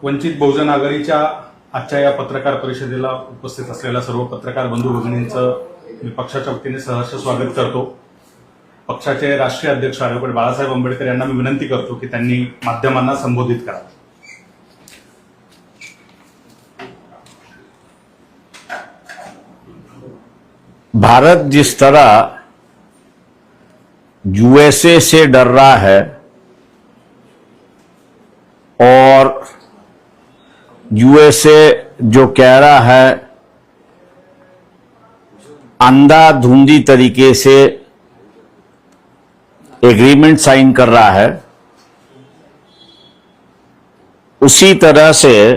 वंचित बहुजन आघाडीच्या आजच्या या पत्रकार परिषदेला उपस्थित असलेल्या सर्व पत्रकार बंधू भगिनींचं मी पक्षाच्या वतीने सहर्ष स्वागत करतो। पक्षाचे राष्ट्रीय अध्यक्ष ॲडव्होकेट बाळासाहेब आंबेडकर यांना मी विनंती करतो की त्यांनी माध्यमांना संबोधित करावे। भारत जिस तरह यूएसए से डर रहा है और यूएसए जो कह रहा है अंधाधुंधी तरीके से एग्रीमेंट साइन कर रहा है, उसी तरह से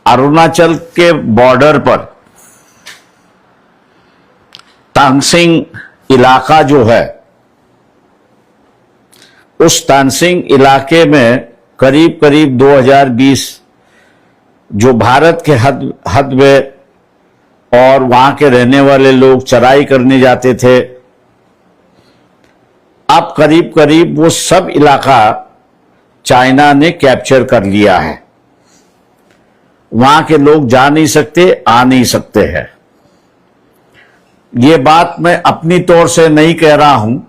अरुणाचल के बॉर्डर पर तानसेन इलाका जो है, उस तानसेन इलाके में करीब करीब 2020 जो भारत के हद में और वहां के रहने वाले लोग चराई करने जाते थे, अब करीब करीब वो सब इलाका चाइना ने कैप्चर कर लिया है। वहां के लोग जा नहीं सकते, आ नहीं सकते हैं। ये बात मैं अपनी तौर से नहीं कह रहा हूं,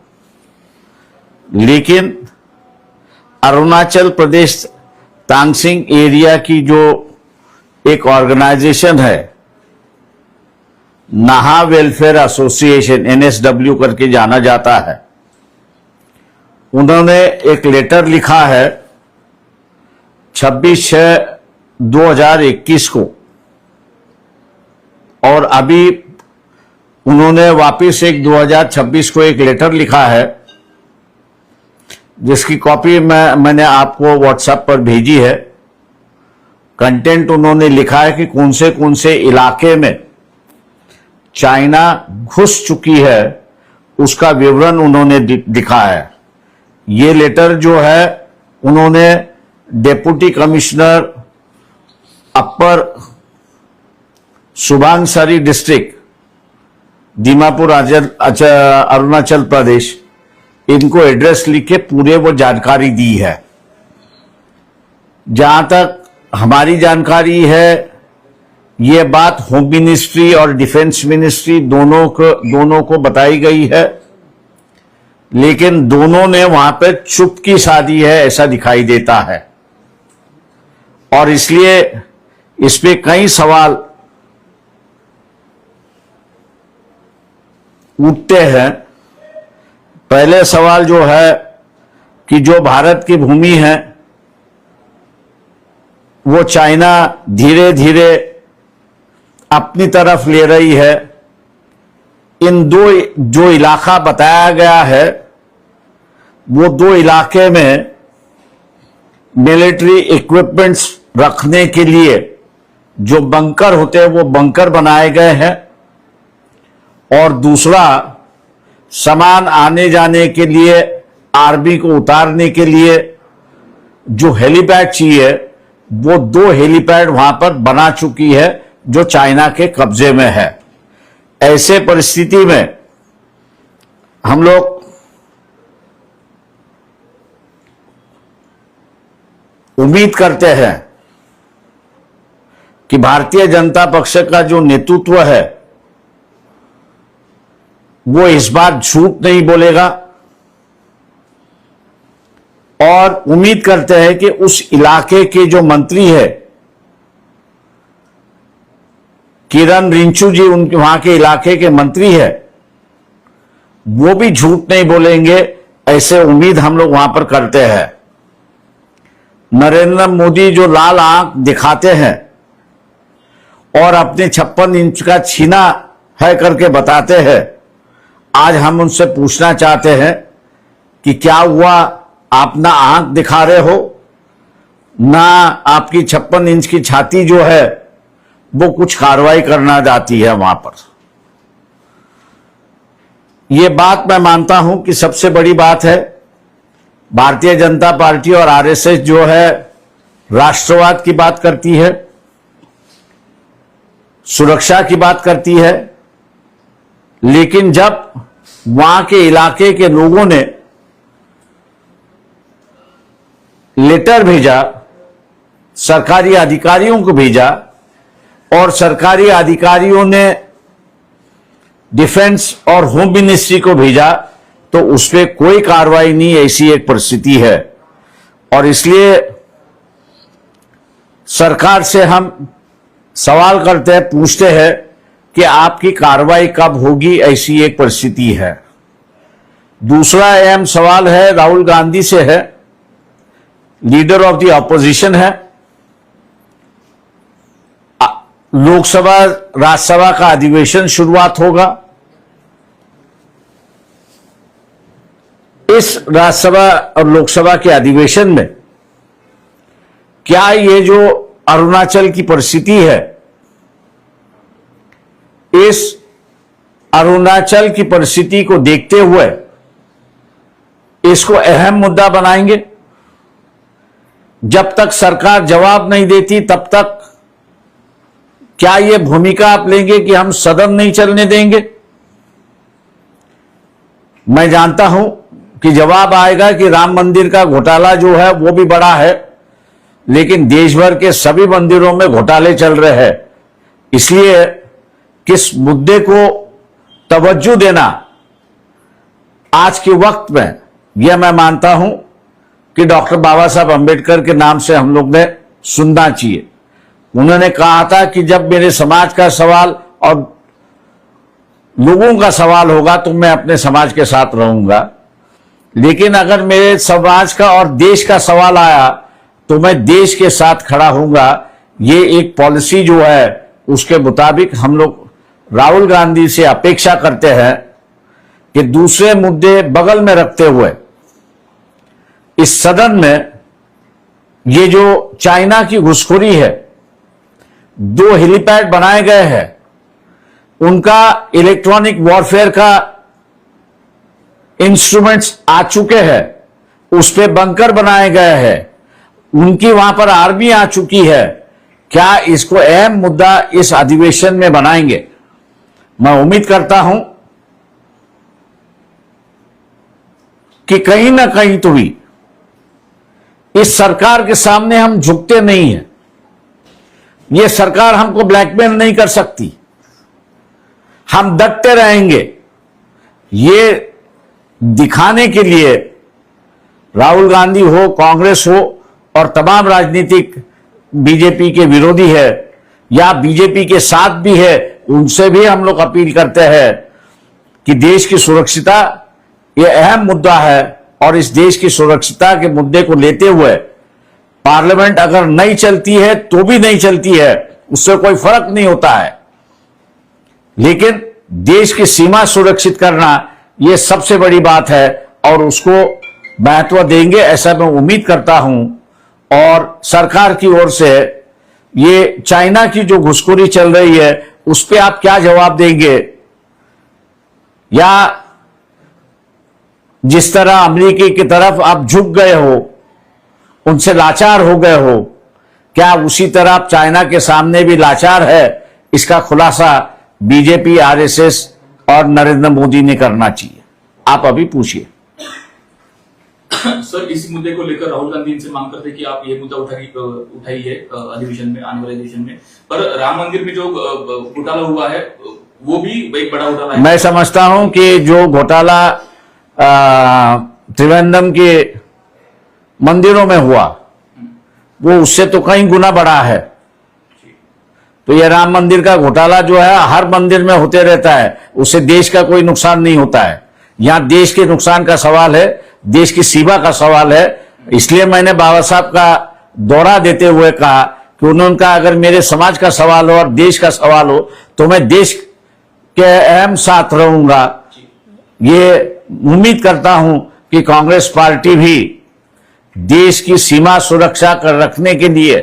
लेकिन अरुणाचल प्रदेश तानसेन एरिया की जो एक ऑर्गेनाइजेशन है, नाहा वेलफेयर एसोसिएशन NSW करके जाना जाता है, उन्होंने एक लेटर लिखा है 26/6/2021 को, और अभी उन्होंने वापस एक 2026 को एक लेटर लिखा है, जिसकी कॉपी मैंने आपको व्हाट्सएप पर भेजी है। कंटेंट उन्होंने लिखा है कि कौन से इलाके में चाइना घुस चुकी है, उसका विवरण उन्होंने दिखा है। ये लेटर जो है उन्होंने डेप्यूटी कमिश्नर अपर सुबानसरी डिस्ट्रिक्ट दीमापुर अरुणाचल प्रदेश, इनको एड्रेस लिख के पूरे वो जानकारी दी है। जहां तक हमारी जानकारी है, ये बात होम मिनिस्ट्री और डिफेंस मिनिस्ट्री दोनों को बताई गई है, लेकिन दोनों ने वहां पे चुपकी साधी है, ऐसा दिखाई देता है। और इसलिए इस पे कई सवाल उठते हैं। पहले सवाल जो है कि जो भारत की भूमि है वो चाइना धीरे धीरे अपनी तरफ ले रही है। इन दो जो इलाका बताया गया है, वो दो इलाके में मिलिट्री इक्विपमेंट्स रखने के लिए जो बंकर होते हैं वो बंकर बनाए गए हैं, और दूसरा सामान आने जाने के लिए, आर्मी को उतारने के लिए जो हेलीपैड चाहिए, वो 2 हेलीपैड वहां पर बना चुकी है जो चाइना के कब्जे में है। ऐसे परिस्थिति में हम लोग उम्मीद करते हैं कि भारतीय जनता पक्ष का जो नेतृत्व है वो इस बार झूठ नहीं बोलेगा, और उम्मीद करते हैं कि उस इलाके के जो मंत्री है किरण रिजिजू जी, उनके वहां के इलाके के मंत्री है, वो भी झूठ नहीं बोलेंगे, ऐसे उम्मीद हम लोग वहां पर करते हैं। नरेंद्र मोदी जो लाल आंख दिखाते हैं और अपने 56 इंच का छीना है करके बताते हैं, आज हम उनसे पूछना चाहते हैं कि क्या हुआ, आप ना आंख दिखा रहे हो, ना आपकी 56 इंच की छाती जो है वो कुछ कार्रवाई करना जाती है वहां पर। ये बात मैं मानता हूं कि सबसे बड़ी बात है, भारतीय जनता पार्टी और RSS जो है राष्ट्रवाद की बात करती है, सुरक्षा की बात करती है, लेकिन जब वहां के इलाके के लोगों ने लेटर भेजा सरकारी अधिकारियों को भेजा और सरकारी अधिकारियों ने डिफेंस और होम मिनिस्ट्री को भेजा, तो उस पर कोई कार्रवाई नहीं, ऐसी एक परिस्थिति है। और इसलिए सरकार से हम सवाल करते हैं, पूछते हैं कि आपकी कार्रवाई कब होगी, ऐसी एक परिस्थिति है। दूसरा अहम सवाल है, राहुल गांधी से है, लीडर ऑफ द ऑपोजिशन है। लोकसभा राज्यसभा का अधिवेशन शुरुआत होगा। इस राज्यसभा और लोकसभा के अधिवेशन में क्या ये जो अरुणाचल की परिस्थिति है, इस अरुणाचल की परिस्थिति को देखते हुए इसको अहम मुद्दा बनाएंगे? जब तक सरकार जवाब नहीं देती तब तक क्या यह भूमिका आप लेंगे कि हम सदन नहीं चलने देंगे? मैं जानता हूं कि जवाब आएगा कि राम मंदिर का घोटाला जो है वो भी बड़ा है, लेकिन देश भर के सभी मंदिरों में घोटाले चल रहे हैं। इसलिए किस मुद्दे को तवज्जो देना आज के वक्त में, यह मैं मानता हूं कि डॉक्टर बाबा साहब अंबेडकर के नाम से हम लोग ने सुनना चाहिए। उन्होंने कहा था कि जब मेरे समाज का सवाल और लोगों का सवाल होगा तो मैं अपने समाज के साथ रहूंगा, लेकिन अगर मेरे समाज का और देश का सवाल आया तो मैं देश के साथ खड़ा होऊंगा। ये एक पॉलिसी जो है उसके मुताबिक हम लोग राहुल गांधी से अपेक्षा करते हैं कि दूसरे मुद्दे बगल में रखते हुए इस सदन में ये जो चाइना की घुसखोरी है, 2 हेलीपैड बनाए गए हैं, उनका इलेक्ट्रॉनिक वॉरफेयर का इंस्ट्रूमेंट्स आ चुके हैं, उस पे बंकर बनाए गए हैं, उनकी वहां पर आर्मी आ चुकी है। क्या इसको अहम मुद्दा इस अधिवेशन में बनाएंगे? मैं उम्मीद करता हूं कि कहीं ना कहीं तो भी इस सरकार के सामने हम झुकते नहीं हैं। यह सरकार हमको ब्लैकमेल नहीं कर सकती, हम डटते रहेंगे। ये दिखाने के लिए राहुल गांधी हो, कांग्रेस हो और तमाम राजनीतिक बीजेपी के विरोधी है या बीजेपी के साथ भी है, उनसे भी हम लोग अपील करते हैं कि देश की सुरक्षिता ये अहम मुद्दा है और इस देश की सुरक्षिता के मुद्दे को लेते हुए पार्लियामेंट अगर नहीं चलती है तो भी नहीं चलती है, उससे कोई फर्क नहीं होता है, लेकिन देश की सीमा सुरक्षित करना यह सबसे बड़ी बात है और उसको महत्व देंगे, ऐसा मैं उम्मीद करता हूं। और सरकार की ओर से ये चाइना की जो घुसखोरी चल रही है उस पर आप क्या जवाब देंगे? या जिस तरह अमेरिकी की तरफ आप झुक गए हो, उनसे लाचार हो गए हो, क्या उसी तरह आप चाइना के सामने भी लाचार है? इसका खुलासा बीजेपी, आरएसएस और नरेंद्र मोदी ने करना चाहिए। आप अभी पूछिए। सर, इसी मुद्दे को लेकर राहुल गांधी इनसे मांग करते कि आप ये मुद्दा उठाइए अधिवेशन में, आने वाले अधिवेशन में। पर राम मंदिर में जो घोटाला हुआ है वो भी एक बड़ा घोटाला है। मैं समझता हूं कि जो घोटाला त्रिवेंद्रम के मंदिरों में हुआ वो उससे तो कहीं गुना बड़ा है। तो यह राम मंदिर का घोटाला जो है हर मंदिर में होते रहता है, उससे देश का कोई नुकसान नहीं होता है। यहां देश के नुकसान का सवाल है, देश की सीमा का सवाल है। इसलिए मैंने बाबा साहब का दौरा देते हुए कहा कि उन्होंने कहा अगर मेरे समाज का सवाल हो और देश का सवाल हो तो मैं देश के अहम साथ रहूंगा। ये उम्मीद करता हूं कि कांग्रेस पार्टी भी देश की सीमा सुरक्षा कर रखने के लिए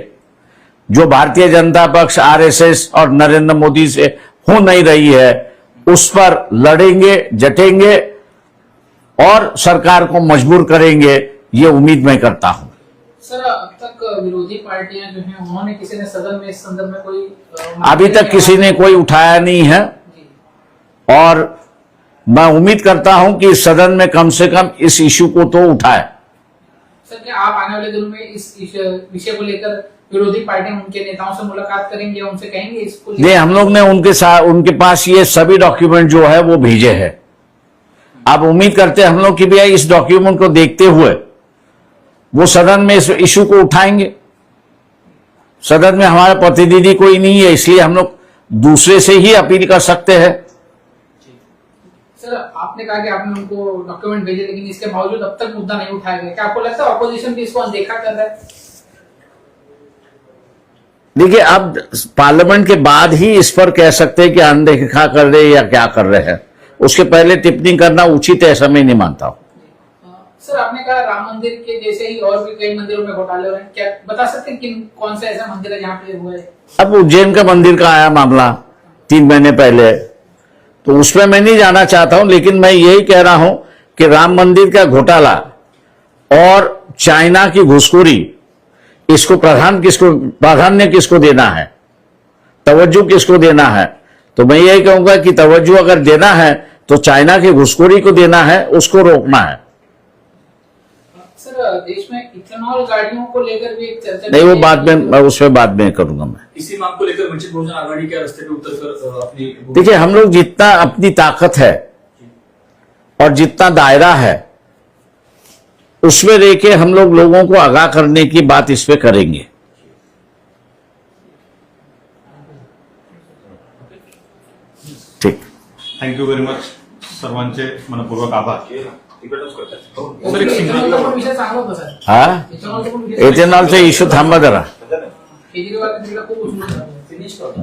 जो भारतीय जनता पक्ष, आरएसएस और नरेंद्र मोदी से हो नहीं रही है, उस पर लड़ेंगे, डटेंगे और सरकार को मजबूर करेंगे, ये उम्मीद मैं करता हूं। सर, अब तक विरोधी पार्टियां जो हैं उन्होंने किसी ने सदन में इस संदर्भ में कोई अभी तक किसी ने कोई उठाया नहीं है और मैं उम्मीद करता हूं कि सदन में कम से कम इस इशू को तो उठाए। सर, क्या आप आने वाले दिनों में इस विषय को लेकर विरोधी पार्टी उनके नेताओं से मुलाकात करेंगे, उनसे कहेंगे इसको नहीं, हम लोग ने उनके साथ उनके पास ये सभी डॉक्यूमेंट जो है वो भेजे हैं। आप उम्मीद करते हैं हम लोग कि भैया इस डॉक्यूमेंट को देखते हुए वो सदन में इस इशू को उठाएंगे। सदन में हमारा प्रतिनिधि कोई नहीं है, इसलिए हम लोग दूसरे से ही अपील कर सकते हैं। सर, आपने कहा कि आपने उनको डॉक्यूमेंट भेजे, लेकिन इसके बावजूद अब तक मुद्दा नहीं उठाया गया। क्या आपको लगता है ऑपोजिशन भी इसको अनदेखा कर रहा है? देखिए, अब पार्लियामेंट के बाद ही इस पर कह सकते हैं कि अनदेखा कर रहे हैं या क्या कर रहे हैं। उसके पहले टिप्पणी करना उचित है, ऐसा मैं नहीं मानता हूं। सर, आपने कहा राम मंदिर के जैसे ही और भी कई मंदिरों में घोटाले हो रहे हैं, क्या बता सकते हैं कि कौन सा ऐसा मंदिर है जहाँ पे हुआ है? अब उज्जैन का मंदिर का आया मामला 3 महीने पहले, तो उसमें मैं नहीं जाना चाहता हूं, लेकिन मैं यही कह रहा हूं कि राम मंदिर का घोटाला और चाइना की घुसखोरी, इसको प्राधान्य किसको देना है, तवज्जो किसको देना है? तो मैं यही कहूंगा कि तवज्जो अगर देना है तो चाइना की घुसखोरी को देना है, उसको रोकना है। सर, देश में इथेनॉल गाड़ियों को लेकर भी एक चर्चा नहीं, वो बाद में, मैं उस पर बाद में करूंगा। मैं इसी मांग को लेकर वंचित बहुजन आघाड़ी के रास्ते पे उतरकर अपनी देखिए, हम लोग जितना अपनी ताकत है और जितना दायरा है उसमें रह के हम लोग लोगों को आगाह करने की बात इस पे करेंगे। ठीक, थँक्यू व्हेरी मच. सर्वांचे मनपूर्वक आभार. सर, एक सिंगल इथेनॉलचा पण विषय चांगला होता सर. हा, इथेनॉलचा पण विषय एथेनॉलचा इश्यू थांबा जरा. केजरीवाल ने तिकडे खूप उचलून धरला. फिनिश करतो.